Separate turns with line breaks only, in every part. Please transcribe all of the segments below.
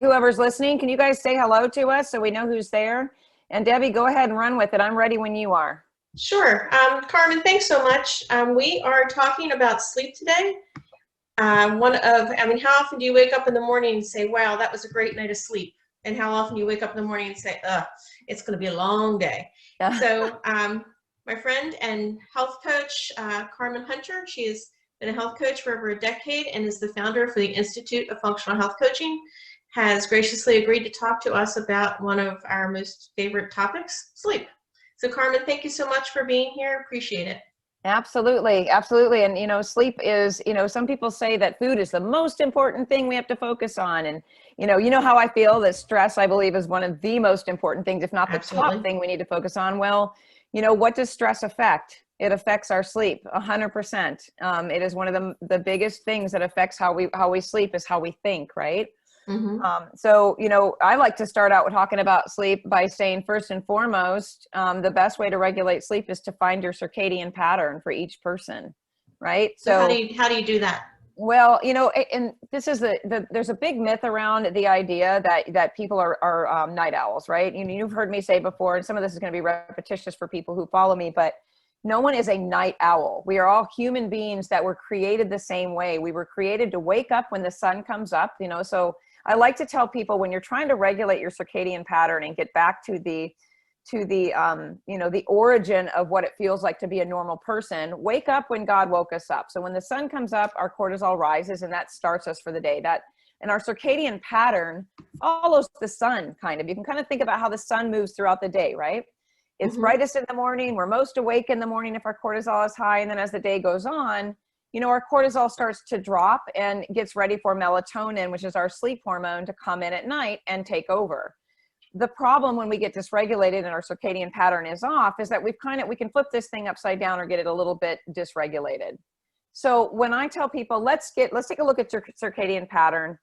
whoever's listening, can you guys say hello to us so we know who's there? And Debbie, go ahead and run with it. I'm ready when you are.
Sure. Carmen, thanks so much. We are talking about sleep today. How often do you wake up in the morning and say, wow, that was a great night of sleep? And how often do you wake up in the morning and say, it's going to be a long day?
Yeah.
So my friend and health coach, Carmen Hunter, she has been a health coach for over a decade and is the founder for the Institute of Functional Health Coaching, has graciously agreed to talk to us about one of our most favorite topics, sleep. So Carmen, thank you so much for being here. Appreciate it.
Absolutely. Absolutely. And, sleep is, some people say that food is the most important thing we have to focus on. And, you know how I feel that stress, I believe, is one of the most important things, if not the top
Absolutely.
thing we need to focus on. Well, what does stress affect? It affects our sleep 100%. It is one of the biggest things that affects how we sleep is how we think, right?
Mm-hmm.
I like to start out with talking about sleep by saying, first and foremost, the best way to regulate sleep is to find your circadian pattern for each person, right?
So
So,
how do you do that?
well, and this is there's a big myth around the idea that people are night owls, right? You've heard me say before, and some of this is going to be repetitious for people who follow me, but no one is a night owl. We are all human beings that were created the same way. We were created to wake up when the sun comes up, so I like to tell people, when you're trying to regulate your circadian pattern and get back to the the origin of what it feels like to be a normal person, wake up when God woke us up. So when the sun comes up, our cortisol rises, and that starts us for the day. And our circadian pattern follows the sun, kind of. You can kind of think about how the sun moves throughout the day, right? It's
Mm-hmm.
brightest in the morning. We're most awake in the morning if our cortisol is high. And then as the day goes on, our cortisol starts to drop and gets ready for melatonin, which is our sleep hormone, to come in at night and take over. The problem when we get dysregulated and our circadian pattern is off is that we can flip this thing upside down or get it a little bit dysregulated. So when I tell people, let's take a look at your circadian pattern.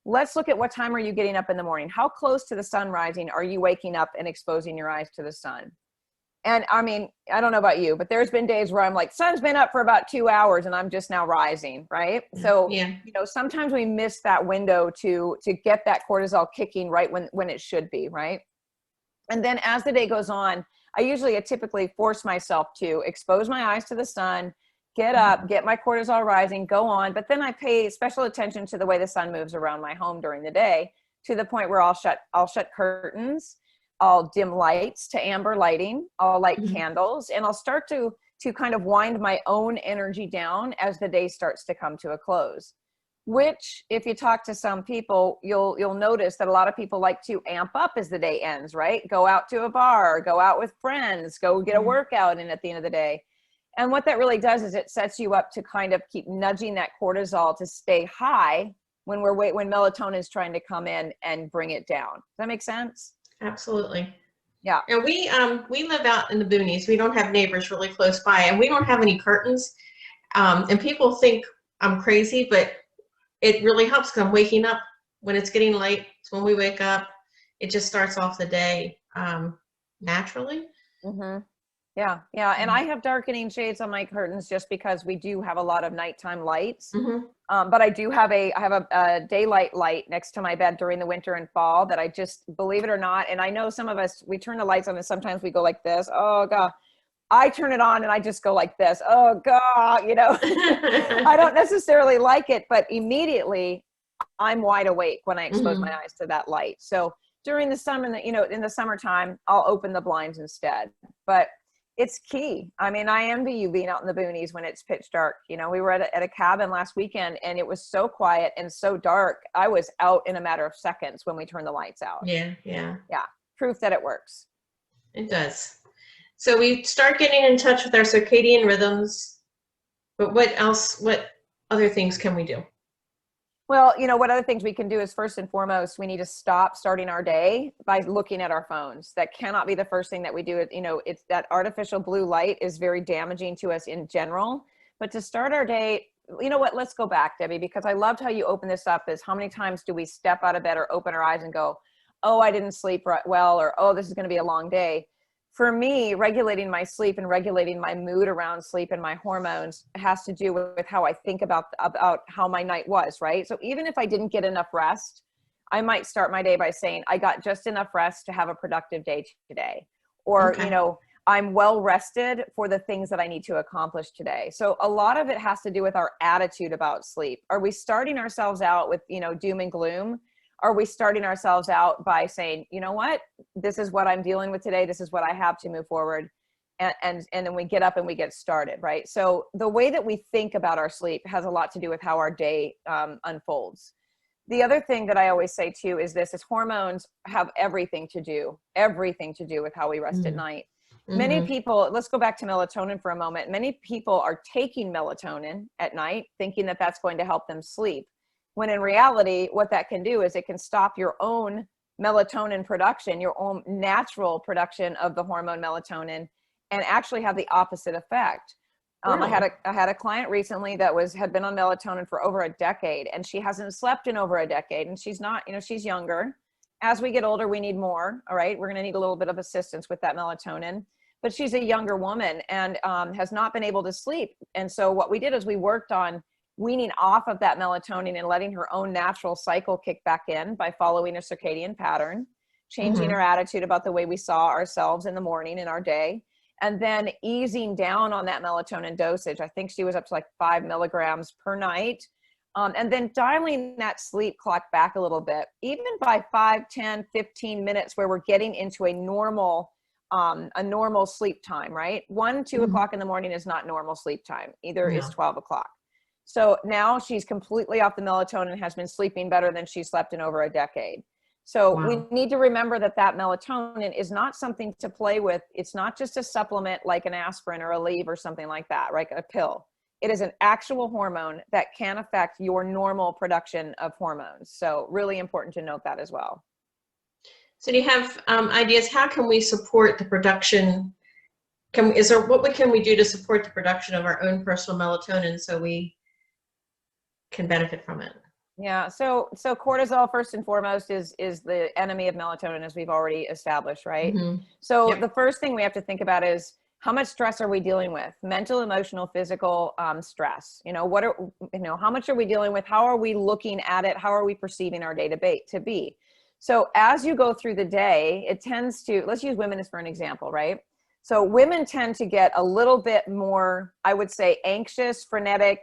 Let's look at what time are you getting up in the morning? How close to the sun rising are you waking up and exposing your eyes to the sun? And I mean, I don't know about you, but there's been days where I'm like, sun's been up for about 2 hours and I'm just now rising, right? So,
Yeah.
sometimes we miss that window to get that cortisol kicking right when it should be, right? And then as the day goes on, I typically force myself to expose my eyes to the sun, get up, get my cortisol rising, go on. But then I pay special attention to the way the sun moves around my home during the day, to the point where I'll shut curtains. I'll dim lights to amber lighting. I'll light
Mm-hmm.
candles, and I'll start to kind of wind my own energy down as the day starts to come to a close. Which, if you talk to some people, you'll notice that a lot of people like to amp up as the day ends, right? Go out to a bar, go out with friends, go get a workout in at the end of the day. And what that really does is it sets you up to kind of keep nudging that cortisol to stay high when melatonin is trying to come in and bring it down. Does that make sense?
Absolutely.
Yeah.
And we live out in the boonies. We don't have neighbors really close by, and we don't have any curtains. And people think I'm crazy, but it really helps because I'm waking up when it's getting light. It's when we wake up. It just starts off the day naturally.
Mm-hmm. Yeah. Yeah. And I have darkening shades on my curtains just because we do have a lot of nighttime lights.
Mm-hmm.
But I have a daylight light next to my bed during the winter and fall that I just, believe it or not. And I know some of us, we turn the lights on and sometimes we go like this. Oh God. I turn it on and I just go like this. Oh God, I don't necessarily like it, but immediately I'm wide awake when I expose
Mm-hmm.
my eyes to that light. So during the summer, in the summertime, I'll open the blinds instead. But it's key. I mean, I envy you being out in the boonies when it's pitch dark. We were at a cabin last weekend and it was so quiet and so dark. I was out in a matter of seconds when we turned the lights out.
Yeah, yeah,
Yeah. Proof that it works.
it does. So we start getting in touch with our circadian rhythms, but what else? What other things can we do?
Well, what other things we can do is, first and foremost, we need to stop starting our day by looking at our phones. That cannot be the first thing that we do. It's that artificial blue light is very damaging to us in general. But to start our day, you know what? Let's go back, Debbie, because I loved how you opened this up. Is how many times do we step out of bed or open our eyes and go, "Oh, I didn't sleep well," or "Oh, this is going to be a long day." For me, regulating my sleep and regulating my mood around sleep and my hormones has to do with how I think about how my night was, right? So even if I didn't get enough rest, I might start my day by saying, I got just enough rest to have a productive day today. Or,
Okay.
I'm well rested for the things that I need to accomplish today. So a lot of it has to do with our attitude about sleep. Are we starting ourselves out with, doom and gloom? Are we starting ourselves out by saying, you know what, this is what I'm dealing with today. This is what I have to move forward. And then we get up and we get started, right? So the way that we think about our sleep has a lot to do with how our day unfolds. The other thing that I always say too is hormones have everything to do with how we rest at night. Many people, let's go back to melatonin for a moment. Many people are taking melatonin at night thinking that that's going to help them sleep. When in reality, what that can do is it can stop your own melatonin production, your own natural production of the hormone melatonin, and actually have the opposite effect.
Really?
I had a client recently that had been on melatonin for over a decade, and she hasn't slept in over a decade, and she's not, she's younger. As we get older, we need more. All right. We're going to need a little bit of assistance with that melatonin, but she's a younger woman and has not been able to sleep. And so what we did is we worked on weaning off of that melatonin and letting her own natural cycle kick back in by following a circadian pattern, changing her attitude about the way we saw ourselves in the morning in our day, and then easing down on that melatonin dosage. I think she was up to like 5 milligrams per night. And then dialing that sleep clock back a little bit, even by 5, 10, 15 minutes where we're getting into a normal sleep time, right? 1, 2 o'clock in the morning is not normal sleep time. Either is 12 o'clock. So now she's completely off the melatonin, has been sleeping better than she slept in over a decade. So we need to remember that melatonin is not something to play with. It's not just a supplement like an aspirin or a Aleve or something like that, right? A pill. It is an actual hormone that can affect your normal production of hormones. So really important to note that as well.
So do you have ideas? How can we support the production? What can we do to support the production of our own personal melatonin so we can benefit from it?
Yeah. So cortisol, first and foremost, is the enemy of melatonin, as we've already established, right? So the first thing we have to think about is, how much stress are we dealing with? Mental, emotional, physical stress. How much are we dealing with? How are we looking at it? How are we perceiving our day to be? So as you go through the day, it tends to, let's use women as for an example, right? So women tend to get a little bit more, I would say, anxious, frenetic,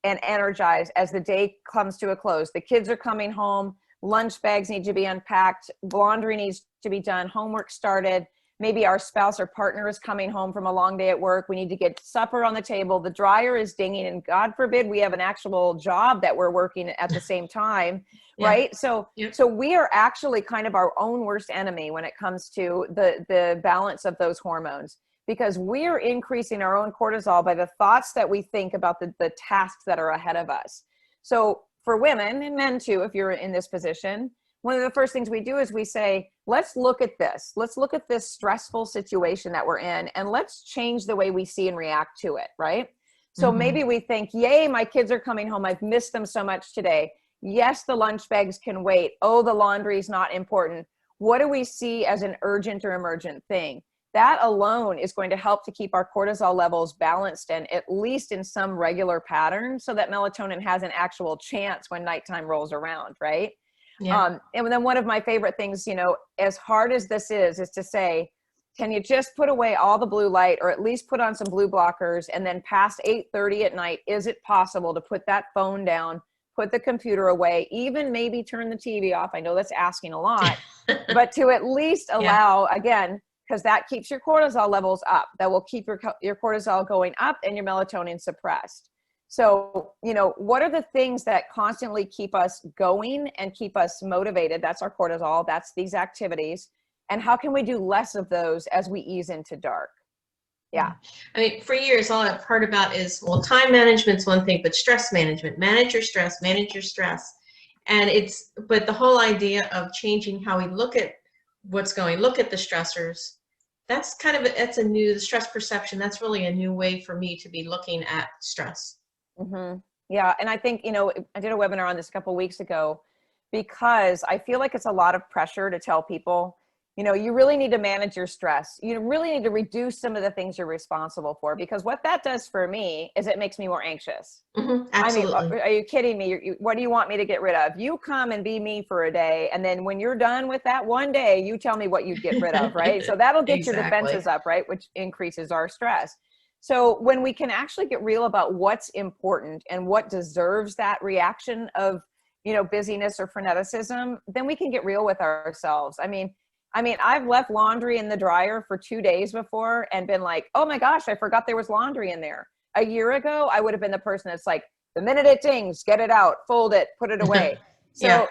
and energized as the day comes to a close. The kids are coming home, lunch bags need to be unpacked, laundry needs to be done, homework started. Maybe our spouse or partner is coming home from a long day at work. We need to get supper on the table. The dryer is dinging, and God forbid we have an actual job that we're working at the same time, right? So we are actually kind of our own worst enemy when it comes to the balance of those hormones, because we are increasing our own cortisol by the thoughts that we think about the tasks that are ahead of us. So for women and men too, if you're in this position, one of the first things we do is we say, let's look at this. Let's look at this stressful situation that we're in, and let's change the way we see and react to it, right? So maybe we think, yay, my kids are coming home. I've missed them so much today. Yes, the lunch bags can wait. Oh, the laundry is not important. What do we see as an urgent or emergent thing? That alone is going to help to keep our cortisol levels balanced and at least in some regular pattern, so that melatonin has an actual chance when nighttime rolls around, right? And then one of my favorite things, as hard as this is to say, can you just put away all the blue light, or at least put on some blue blockers, and then past 8:30 at night, is it possible to put that phone down, put the computer away, even maybe turn the TV off? I know that's asking a lot, but to at least allow, again, because that keeps your cortisol levels up. That will keep your cortisol going up and your melatonin suppressed. So, what are the things that constantly keep us going and keep us motivated? That's our cortisol. That's these activities. And how can we do less of those as we ease into dark? Yeah.
I mean, for years, all I've heard about is, well, time management's one thing, but stress management, manage your stress. But the whole idea of changing how we look at look at the stressors, that's the stress perception. That's really a new way for me to be looking at stress.
Yeah. And I think, I did a webinar on this a couple of weeks ago, because I feel like it's a lot of pressure to tell people, You really need to manage your stress. You really need to reduce some of the things you're responsible for, because what that does for me is it makes me more anxious.
Absolutely.
I mean, are you kidding me? What do you want me to get rid of? You come and be me for a day, and then when you're done with that one day, you tell me what you'd get rid of, right? So that'll get your defenses up, right? Which increases our stress. So when we can actually get real about what's important and what deserves that reaction of, busyness or freneticism, then we can get real with ourselves. I mean, I've left laundry in the dryer for 2 days before and been like, oh my gosh, I forgot there was laundry in there. A year ago, I would have been the person that's like, the minute it dings, get it out, fold it, put it away. So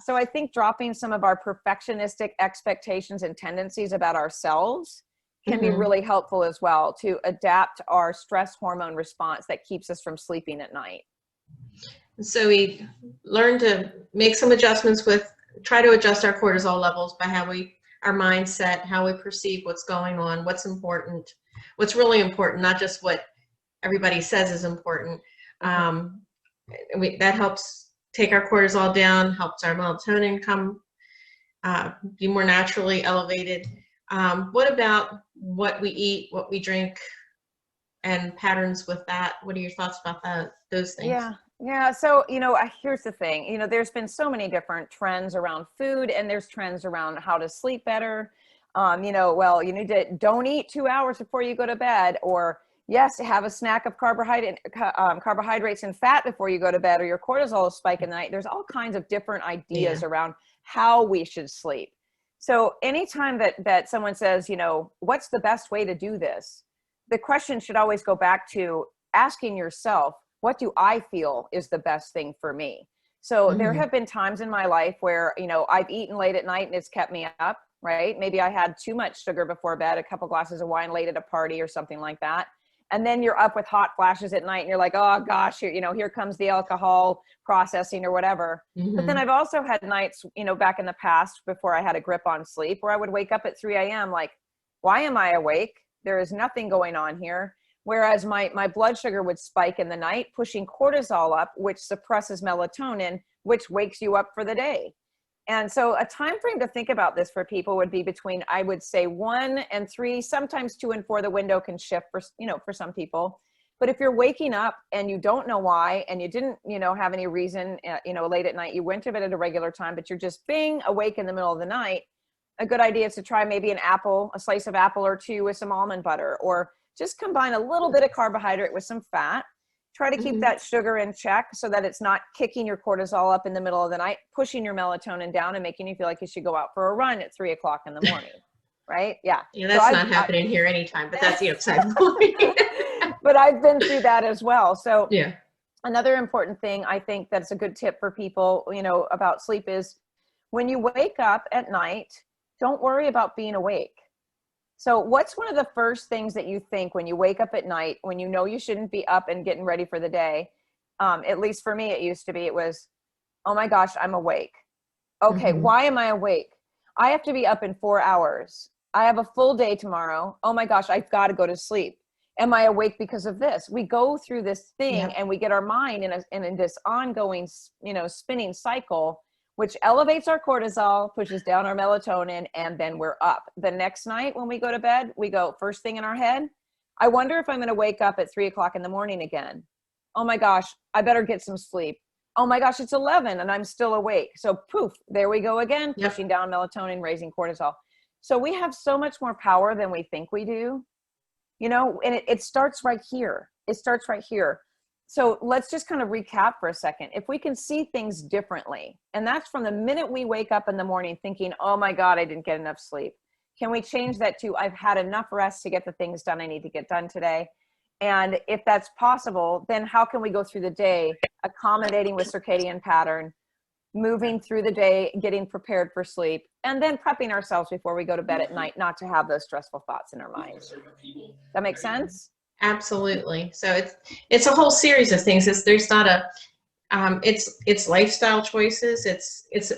so I think dropping some of our perfectionistic expectations and tendencies about ourselves can be really helpful as well to adapt our stress hormone response that keeps us from sleeping at night.
So we learn to make some adjustments try to adjust our cortisol levels by our mindset, how we perceive what's going on, what's important, what's really important, not just what everybody says is important. That helps take our cortisol down, helps our melatonin be more naturally elevated. What about what we eat, what we drink, and patterns with that? What are your thoughts about those things?
Yeah. So, here's the thing, there's been so many different trends around food, and there's trends around how to sleep better. You need to don't eat 2 hours before you go to bed, or yes, have a snack of carbohydrates and fat before you go to bed, or your cortisol will spike in the night. There's all kinds of different ideas around how we should sleep. So anytime that someone says, what's the best way to do this? The question should always go back to asking yourself, what do I feel is the best thing for me? So there have been times in my life where, I've eaten late at night and it's kept me up, right? Maybe I had too much sugar before bed, a couple glasses of wine late at a party or something like that. And then you're up with hot flashes at night and you're like, oh gosh, here comes the alcohol processing or whatever. But then I've also had nights, back in the past before I had a grip on sleep, where I would wake up at 3 a.m. like, why am I awake? There is nothing going on here. Whereas my blood sugar would spike in the night, pushing cortisol up, which suppresses melatonin, which wakes you up for the day. And so a time frame to think about this for people would be between, I would say, 1 and 3, sometimes 2 and 4. The window can shift for some people. But if you're waking up and you don't know why, and you didn't, have any reason, late at night, you went to bed at a regular time, but you're just being awake in the middle of the night, a good idea is to try maybe a slice of apple or 2 with some almond butter, or just combine a little bit of carbohydrate with some fat. Try to keep that sugar in check so that it's not kicking your cortisol up in the middle of the night, pushing your melatonin down and making you feel like you should go out for a run at 3 o'clock in the morning. Right? Yeah.
Yeah, that's not happening here anytime, but that's the upside point.
But I've been through that as well. So
yeah.
Another important thing I think that's a good tip for people, about sleep is when you wake up at night, don't worry about being awake. So what's one of the first things that you think when you wake up at night, when you know you shouldn't be up and getting ready for the day? At least for me, it was, oh my gosh, I'm awake. Okay, why am I awake? I have to be up in 4 hours. I have a full day tomorrow. Oh my gosh, I've got to go to sleep. Am I awake because of this? We go through this thing and we get our mind in this ongoing, spinning cycle, which elevates our cortisol, pushes down our melatonin, and then we're up. The next night when we go to bed, we go first thing in our head, I wonder if I'm going to wake up at 3 o'clock in the morning again. Oh my gosh, I better get some sleep. Oh my gosh, it's 11 and I'm still awake. So poof, there we go again, pushing down melatonin, raising cortisol. So we have so much more power than we think we do, and it starts right here. It starts right here. So let's just kind of recap for a second. If we can see things differently, and that's from the minute we wake up in the morning thinking, oh my God, I didn't get enough sleep. Can we change that to, I've had enough rest to get the things done I need to get done today? And if that's possible, then how can we go through the day accommodating with circadian pattern, moving through the day, getting prepared for sleep, and then prepping ourselves before we go to bed at night, not to have those stressful thoughts in our minds. That makes sense?
Absolutely. So it's a whole series of things. There's not it's lifestyle choices.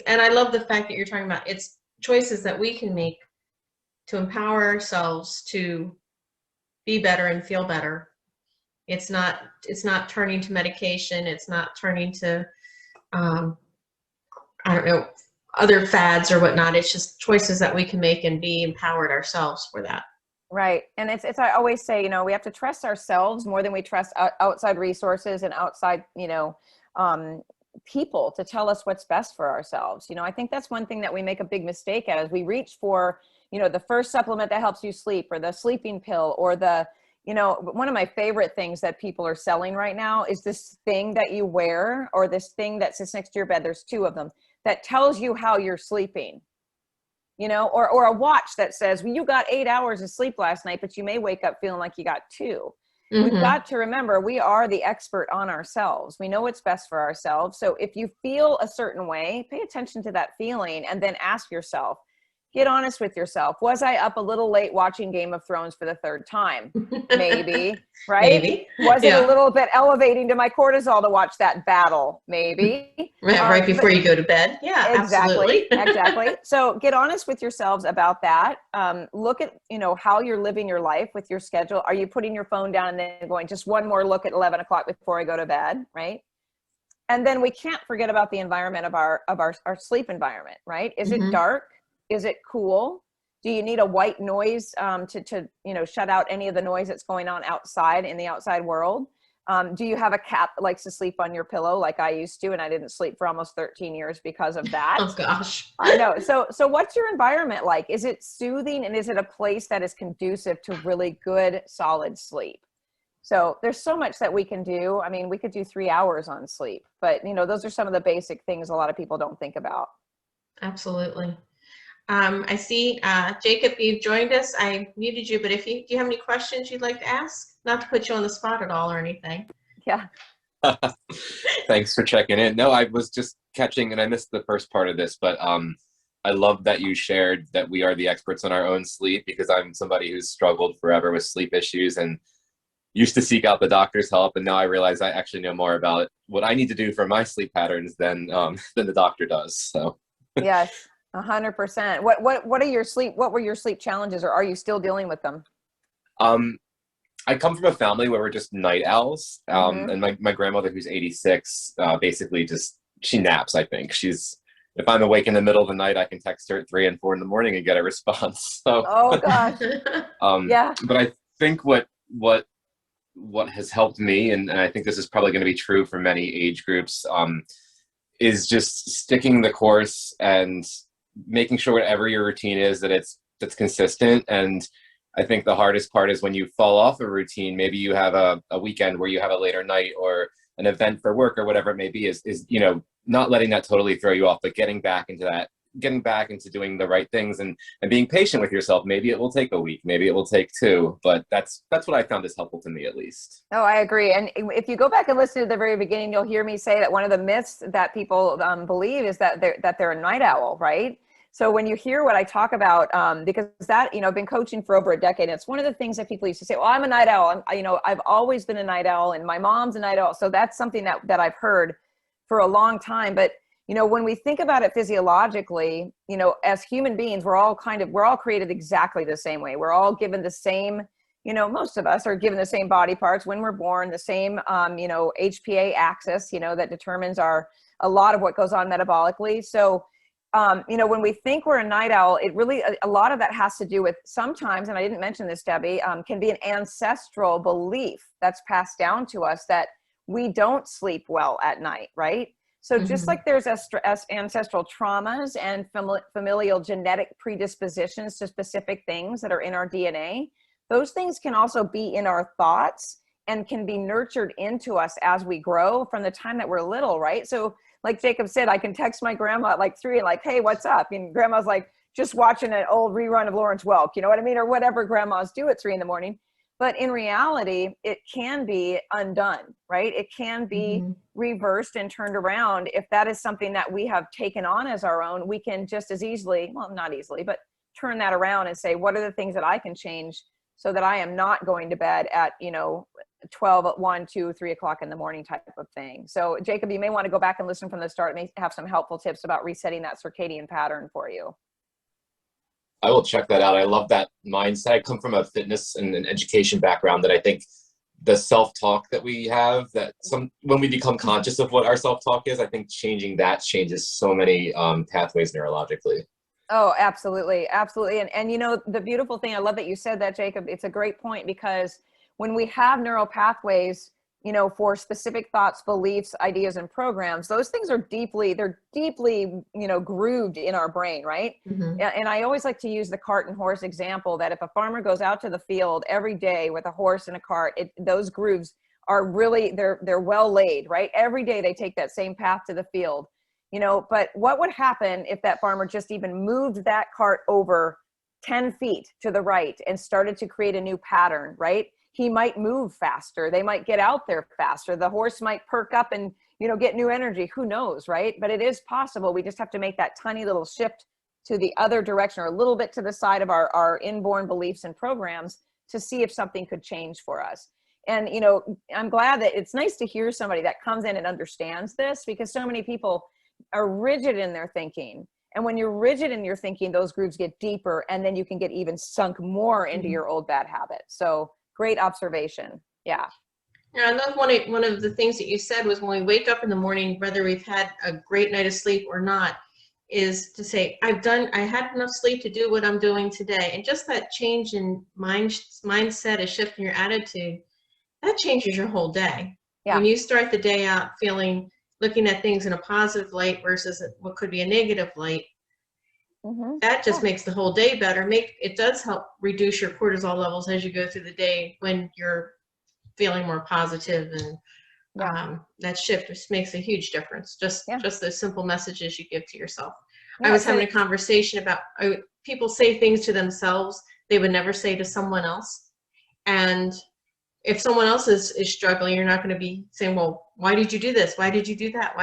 And I love the fact that you're talking about it's choices that we can make to empower ourselves to be better and feel better. It's not turning to medication. It's not turning to, other fads or whatnot. It's just choices that we can make and be empowered ourselves for that.
Right. And I always say, we have to trust ourselves more than we trust outside resources and outside, um, people to tell us what's best for ourselves. I think that's one thing that we make a big mistake at, is we reach for, the first supplement that helps you sleep, or the sleeping pill, or one of my favorite things that people are selling right now is this thing that you wear, or this thing that sits next to your bed. There's two of them that tells you how you're sleeping. Or a watch that says, well, you got 8 hours of sleep last night, but you may wake up feeling like you got 2. We've got to remember, we are the expert on ourselves. We know what's best for ourselves. So if you feel a certain way, pay attention to that feeling, and then ask yourself, get honest with yourself. Was I up a little late watching Game of Thrones for the 3rd time? Maybe, right?
Maybe.
Was it a little bit elevating to my cortisol to watch that battle? Maybe.
Right before you go to bed. Yeah,
exactly.
absolutely.
Exactly. So get honest with yourselves about that. Look at, how you're living your life with your schedule. Are you putting your phone down and then going, just one more look at 11 o'clock before I go to bed, right? And then we can't forget about the environment of our sleep environment, right? Is it dark? Is it cool? Do you need a white noise to shut out any of the noise that's going on outside in the outside world? Do you have a cat that likes to sleep on your pillow like I used to, and I didn't sleep for almost 13 years because of that?
Oh gosh.
I know. So what's your environment like? Is it soothing, and is it a place that is conducive to really good, solid sleep? So there's so much that we can do. I mean, we could do 3 hours on sleep, but those are some of the basic things a lot of people don't think about.
Absolutely. I see, Jacob, you've joined us. I muted you, but do you have any questions you'd like to ask? Not to put you on the spot at all or anything.
Yeah.
Thanks for checking in. No, I was just catching, and I missed the first part of this, but I love that you shared that we are the experts on our own sleep, because I'm somebody who's struggled forever with sleep issues and used to seek out the doctor's help. And now I realize I actually know more about what I need to do for my sleep patterns than the doctor does. So
yes. 100%. What were your sleep challenges, or are you still dealing with them?
I come from a family where we're just night owls. And my grandmother, who's 86, basically she naps. I think if I'm awake in the middle of the night, I can text her at 3 and 4 in the morning and get a response. So,
oh gosh. Yeah.
But I think what has helped me, and I think this is probably going to be true for many age groups, is just sticking the course and making sure whatever your routine is, that's consistent. And I think the hardest part is when you fall off a routine. Maybe you have a weekend where you have a later night, or an event for work, or whatever it may be, is not letting that totally throw you off, but getting back into doing the right things, and being patient with yourself. Maybe it will take a week, maybe it will take 2, but that's what I found is helpful to me, at least.
Oh, I agree. And if you go back and listen to the very beginning, you'll hear me say that one of the myths that people believe is that they're a night owl, right? So when you hear what I talk about, because that, I've been coaching for over a decade, and it's one of the things that people used to say, well, I'm a night owl. I've always been a night owl, and my mom's a night owl. So that's something that I've heard for a long time. But, when we think about it physiologically, as human beings, we're all created exactly the same way. We're all given the same, most of us are given the same body parts when we're born, the same, HPA axis, that determines a lot of what goes on metabolically. So, when we think we're a night owl, it really, a lot of that has to do with sometimes, and I didn't mention this, Debbie, can be an ancestral belief that's passed down to us that we don't sleep well at night, right? So just like there's ancestral traumas and familial genetic predispositions to specific things that are in our DNA, those things can also be in our thoughts and can be nurtured into us as we grow from the time that we're little, right? So like Jacob said, I can text my grandma at like 3 and like, hey, what's up? And grandma's like just watching an old rerun of Lawrence Welk, you know what I mean? Or whatever grandmas do at 3 in the morning. But in reality, it can be undone, right? It can be reversed and turned around. If that is something that we have taken on as our own, we can just as easily, well, not easily, but turn that around and say, what are the things that I can change so that I am not going to bed at, 12 at 1, 2, 3 o'clock in the morning type of thing. So Jacob, you may want to go back and listen from the start. It may have some helpful tips about resetting that circadian pattern for you.
I will check that out. I love that mindset. I come from a fitness and an education background that I think the self-talk that we have, that when we become conscious of what our self-talk is, I think changing that changes so many pathways neurologically.
Oh, absolutely. Absolutely. And you know, the beautiful thing, I love that you said that, Jacob. It's a great point, because when we have neural pathways, you know, for specific thoughts, beliefs, ideas, and programs, those things are they're deeply, you know, grooved in our brain, right?
Mm-hmm.
And I always like to use the cart and horse example, that if a farmer goes out to the field every day with a horse and a cart, those grooves are really, they're well laid, right? Every day they take that same path to the field. You know, but what would happen if that farmer just even moved that cart over 10 feet to the right and started to create a new pattern, right? He might move faster. They might get out there faster. The horse might perk up and, you know, get new energy. Who knows, right? But it is possible. We just have to make that tiny little shift to the other direction, or a little bit to the side of our inborn beliefs and programs, to see if something could change for us. And, you know, I'm glad that it's nice to hear somebody that comes in and understands this, because so many people are rigid in their thinking. And when you're rigid in your thinking, those grooves get deeper, and then you can get even sunk more into your old bad habits. So great observation. Yeah.
Yeah, I love one of the things that you said was, when we wake up in the morning, whether we've had a great night of sleep or not, is to say, I had enough sleep to do what I'm doing today. And just that change in mindset, a shift in your attitude, that changes your whole day.
Yeah.
When you start the day out looking at things in a positive light versus what could be a negative light, that just makes the whole day better. It does help reduce your cortisol levels as you go through the day, when you're feeling more positive, and that shift just makes a huge difference. Just those simple messages you give to yourself. I was having a conversation about people say things to themselves they would never say to someone else, and if someone else is struggling, you're not going to be saying, well, why did you do this? Why did you do that?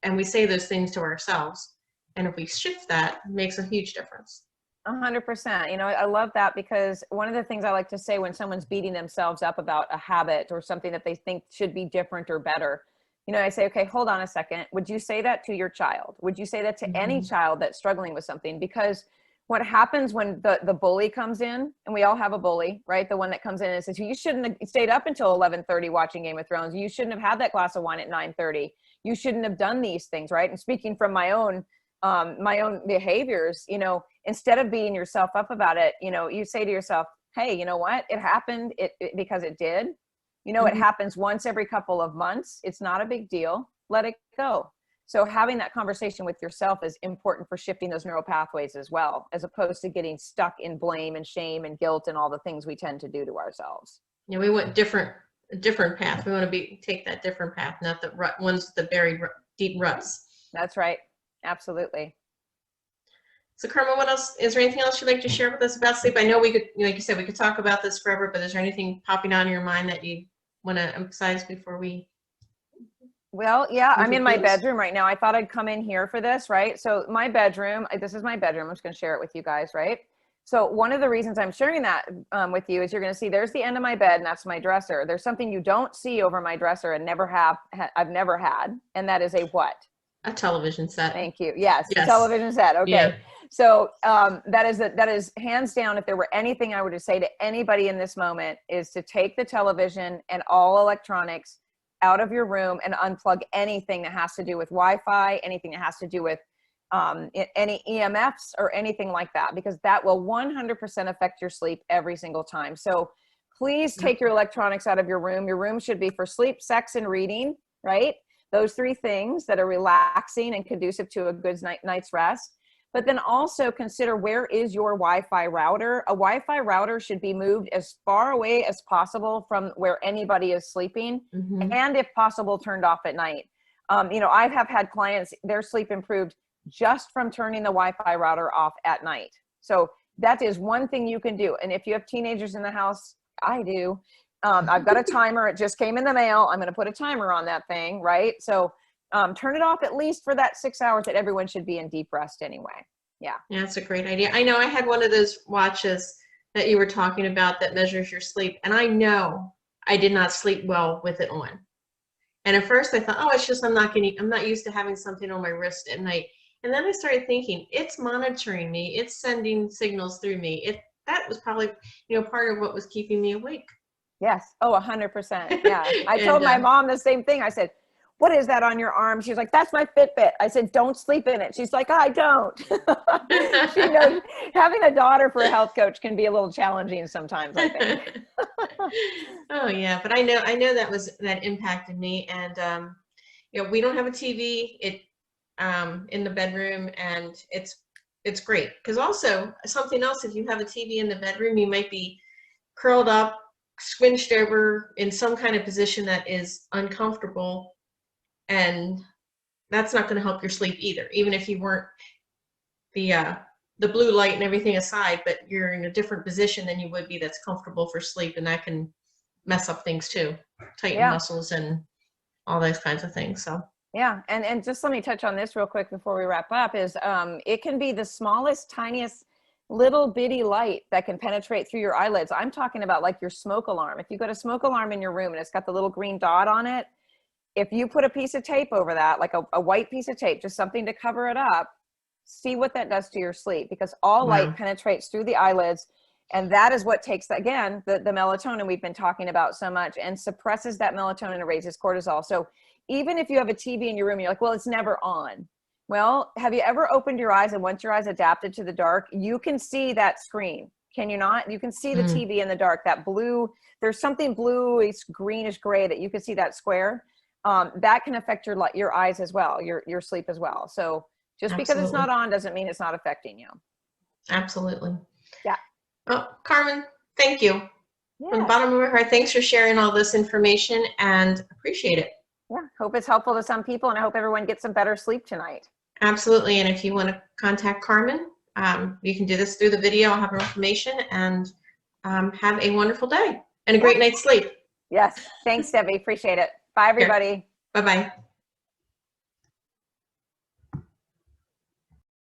And we say those things to ourselves. And if we shift that, it makes a huge difference.
100%. You know, I love that, because one of the things I like to say when someone's beating themselves up about a habit or something that they think should be different or better, you know, I say, okay, hold on a second. Would you say that to your child? Would you say that to any child that's struggling with something? Because what happens when the bully comes in, and we all have a bully, right? The one that comes in and says, you shouldn't have stayed up until 11:30 watching Game of Thrones. You shouldn't have had that glass of wine at 9:30. You shouldn't have done these things, right? And speaking from my own behaviors, you know, instead of beating yourself up about it, you know, you say to yourself, hey, you know what? It happened because it did. You know, it happens once every couple of months. It's not a big deal. Let it go. So having that conversation with yourself is important for shifting those neural pathways as well, as opposed to getting stuck in blame and shame and guilt and all the things we tend to do to ourselves.
Yeah, we want a different path. We want to take that different path, not the ones with the buried deep ruts.
That's right. Absolutely.
So Carmen, what else? Is there anything else you'd like to share with us about sleep? I know we could, like you said, we could talk about this forever, but is there anything popping on in your mind that you want to emphasize before we?
Well, yeah, I'm in my bedroom right now. I thought I'd come in here for this, right? So my bedroom, this is my bedroom. I'm just going to share it with you guys, right? So one of the reasons I'm sharing that with you is you're going to see there's the end of my bed, and that's my dresser. There's something you don't see over my dresser and I've never had, and that is a what?
A television set.
Thank you. Yes. A television set. Okay. Yeah. So that is hands down, if there were anything I were to say to anybody in this moment, is to take the television and all electronics out of your room and unplug anything that has to do with Wi-Fi, anything that has to do with any EMFs or anything like that, because that will 100% affect your sleep every single time. So please take your electronics out of your room. Your room should be for sleep, sex, and reading, right? Those three things that are relaxing and conducive to a good night's rest. But then also consider, where is your Wi-Fi router? A Wi-Fi router should be moved as far away as possible from where anybody is sleeping, and if possible, turned off at night. You know, I have had clients, their sleep improved just from turning the Wi-Fi router off at night. So that is one thing you can do. And if you have teenagers in the house, I do. I've got a timer. It just came in the mail. I'm going to put a timer on that thing, right? So turn it off at least for that 6 hours that everyone should be in deep rest anyway. Yeah. Yeah,
that's a great idea. I know I had one of those watches that you were talking about that measures your sleep, and I know I did not sleep well with it on. And at first I thought, oh, it's just I'm not used to having something on my wrist at night. And then I started thinking, it's monitoring me. It's sending signals through me. That was probably, part of what was keeping me awake.
Yes. Oh, 100%. Yeah. I told
And,
my mom the same thing. I said, what is that on your arm? She's like, that's my Fitbit. I said, don't sleep in it. She's like, I don't. She knows having a daughter for a health coach can be a little challenging sometimes, I think.
Oh yeah, but I know that impacted me, and we don't have a TV in the bedroom, and it's great because also something else, if you have a TV in the bedroom, you might be curled up, squinched over in some kind of position that is uncomfortable, and that's not going to help your sleep either, even if you weren't the blue light and everything aside, but you're in a different position than you would be that's comfortable for sleep, and that can mess up things too, tighten
Yeah.
muscles and all those kinds of things. So
Yeah. And just let me touch on this real quick before we wrap up is it can be the smallest, tiniest little bitty light that can penetrate through your eyelids. I'm talking about like your smoke alarm. If you got a smoke alarm in your room and it's got the little green dot on it, if you put a piece of tape over that, like a white piece of tape, just something to cover it up, see what that does to your sleep, because all
Wow.
light penetrates through the eyelids. And that is what takes, again, the melatonin we've been talking about so much, and suppresses that melatonin and raises cortisol. So even if you have a TV in your room, you're like, well, it's never on. Well, have you ever opened your eyes, and once your eyes adapted to the dark, you can see that screen? Can you not? You can see the TV in the dark, that blue, there's something bluish, greenish gray that you can see that square. That can affect your eyes as well, your sleep as well. So just because it's not on doesn't mean it's not affecting you.
Absolutely.
Yeah.
Well, Carmen, thank you.
Yeah.
From the bottom of my heart, thanks for sharing all this information, and appreciate it.
Yeah. Hope it's helpful to some people, and I hope everyone gets some better sleep tonight.
Absolutely. And if you want to contact Carmen, you can do this through the video. I'll have her information, and have a wonderful day and a great night's sleep.
Yes. Thanks, Debbie. Appreciate it. Bye, everybody.
Bye-bye.